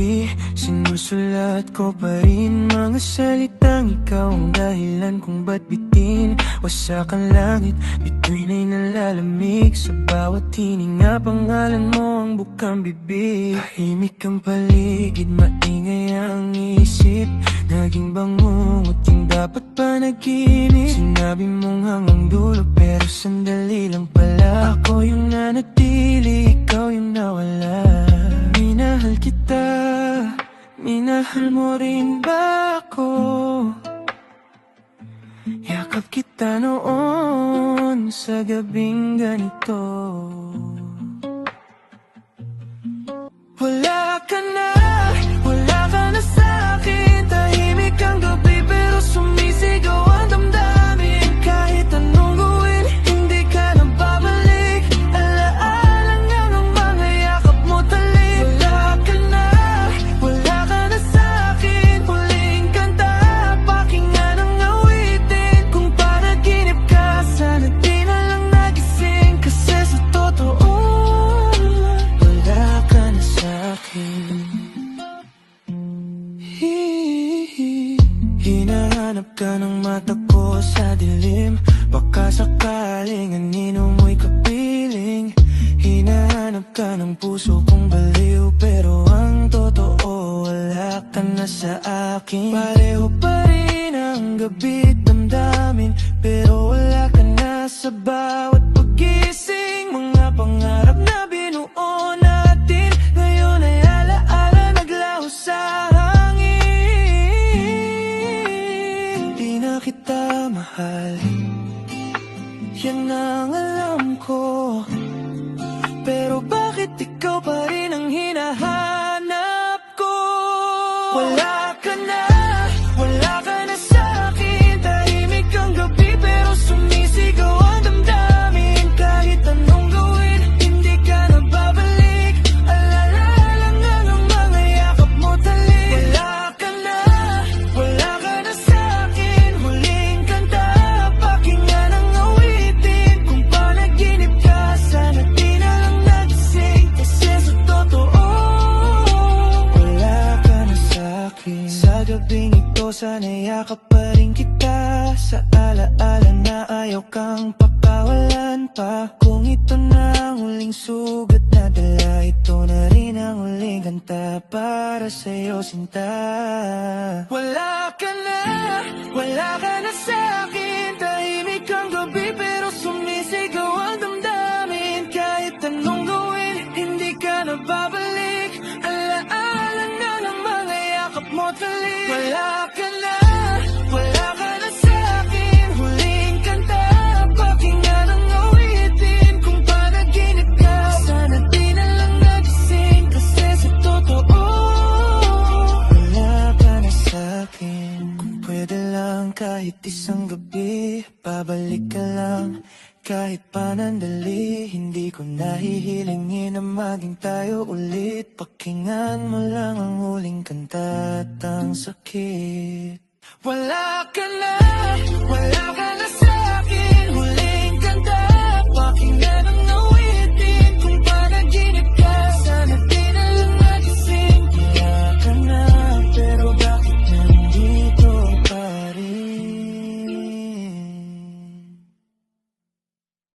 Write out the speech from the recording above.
gabi, sinusulat ko pa rin mga salitang ikaw ang dahilan kung ba't bitin wasak ang langit, bituin ay nalalamig sa bawat hininga, pangalan mo ang bukang bibig. Tahimik ang paligid, maingay ang isip, naging bangungot yung dapat panaginip. Sinabi mong hanggang dulo pero sandali lang pala, ako yung nanatili, ikaw yung nawala. Minahal kita, minahal mo rin ba ako? Yakap kita noon sa gabing ganito. Wala ka na, wala ka na sa'kin. Tahimik ang gabi pero sumisigaw ang damdamin. Kahit anong gawin, hindi ka na babalik. Alaala nga ng mga yakap mo talik. Wala ka na sa'kin. Huling kanta, pakinggan ang awitin. Kung panaginip ka, sana di na lang nagising. Kasi sa totoo, wala ka na sa'kin. Hinahanap ka ng mata ko sa dilim, baka sakaling anino mo'y kapiling. Hinahanap ka ng puso kong baliw, pero ang totoo, wala ka na sa akin. Pareho pa rin ang gabi't damdamin, pero wala ka na sa bawat pagising. Mga pangarap na binuo natin, ngayon ay alaala naglaho sa hangin. Di na kita mahal, yan ang alam ko, pero bakit ikaw pa rin ang hinahanap ko? Wala ka na, wala ka na sa'kin. Tahimik ang gabi pero sumisigaw ang damdamin. Kahit anong gawin, hindi ka na babalik. Alala nga ng mga yakap mo talik. Wala ka na sa'kin. Huling kanta, pakinggan ang awitin. Kung panaginip ka, sana di na lang nagising. Kasi sa totoo, wala ka na sa'kin. Sa gabing ito, sana yakap pa rin kita. Sa alaala na ayaw kang pakawalan pa. Kung ito na ang huling sugat na dala, ito na rin ang huling kanta para sa'yo, sinta. Wala ka na sa'kin. Tahimik ang gabi pero sumisigaw ang damdamin. Kahit anong gawin, hindi ka na babalik. Alaala nga ng mga yakap mo talik. Wala ka na sa'kin. Huling kanta, pakinggan ang awitin. Kung panaginip ka, sana di na lang nagising. Kasi sa totoo, wala ka na sa'kin. Kung pwede lang kahit isang gabi, babalik ka lang kahit panandali. Hindi ko nahihilingin na maging tayo ulit. Pakinggan mo lang ang huling kanta at ang sakit. Wala ka na